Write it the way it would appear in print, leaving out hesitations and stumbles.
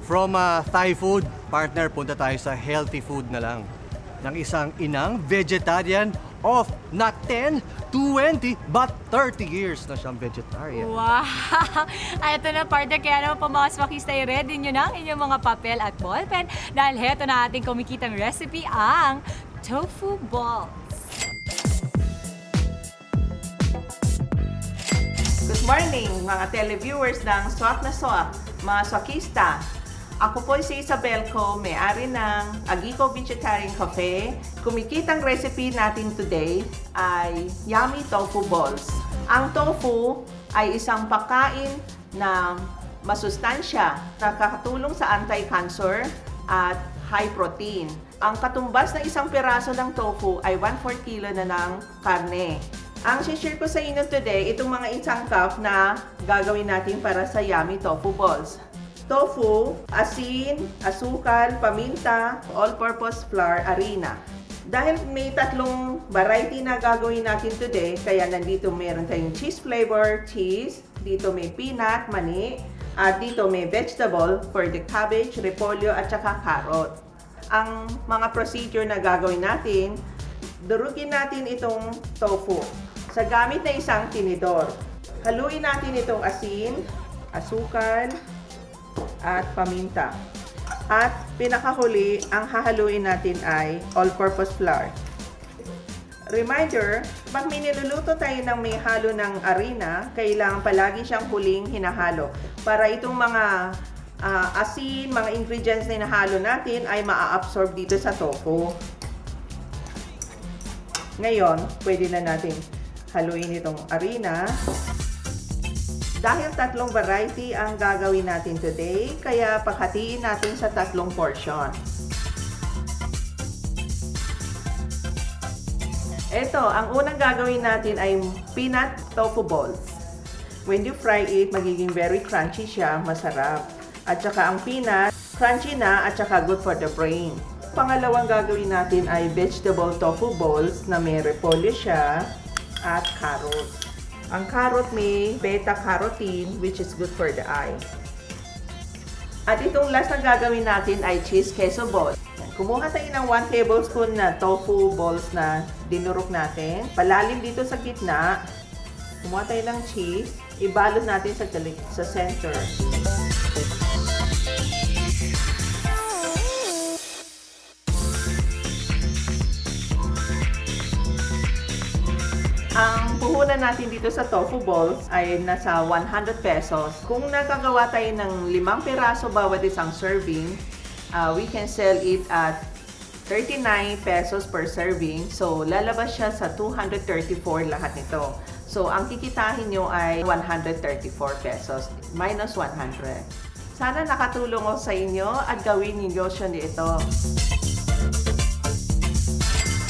From Thai food, partner, punta tayo sa healthy food na lang. Ng isang inang vegetarian of not 10, 20, but 30 years na siyang vegetarian. Wow! Ay, ito na, partner. Kaya naman po mga swakista, ready nyo na ang inyong mga papel at ballpen dahil heto na ating kumikitang recipe, ang tofu balls. Good morning, mga televiewers ng Swak na Swak, mga swakista. Ako po si Isabel Co, may-ari ng Agiko Vegetarian Cafe. Kumikitang recipe natin today ay yummy tofu balls. Ang tofu ay isang pagkain na masustansya, nakakatulong sa anti-cancer at high protein. Ang katumbas na isang piraso ng tofu ay 1/4 kilo na ng karne. Ang share ko sa inyo today, itong mga isang cup na gagawin natin para sa yummy tofu balls. Tofu, asin, asukal, paminta, all-purpose flour, harina. Dahil may tatlong variety na gagawin natin today, kaya nandito meron tayong cheese flavor, cheese, dito may peanut, mani, at dito may vegetable for the cabbage, repolyo, at saka carrot. Ang mga procedure na gagawin natin, durugin natin itong tofu sa gamit na isang tinidor. Haluin natin itong asin, asukal, at paminta. At pinakahuli, ang hahaluin natin ay all-purpose flour. Reminder, pag may niluluto tayo ng may halo ng harina, kailangan palagi siyang huling hinahalo para itong mga asin, mga ingredients na hinahalo natin ay maa-absorb dito sa tofu. Ngayon, pwede na natin haluin itong harina. Dahil tatlong variety ang gagawin natin today, kaya paghatiin natin sa tatlong portion. Ito, ang unang gagawin natin ay peanut tofu balls. When you fry it, magiging very crunchy siya, masarap. At saka ang peanut, crunchy na at saka good for the brain. Pangalawang gagawin natin ay vegetable tofu balls na may repolyo siya at carrots. Ang carrot may beta-carotene which is good for the eye. At itong last na gagawin natin ay cheese queso balls. Kumuha tayo ng 1 tablespoon na tofu balls na dinurok natin. Palalim dito sa gitna. Kumuha tayo ng cheese. Ibalot natin sa center. Ang puhunan natin dito sa tofu balls ay nasa 100 pesos. Kung nakagawa tayo ng 5 piraso bawat isang serving, we can sell it at 39 pesos per serving. So, lalabas siya sa 234 lahat nito. So, ang kikitahin nyo ay 134 pesos minus 100. Sana nakatulong ako sa inyo at gawin ninyo siya nito.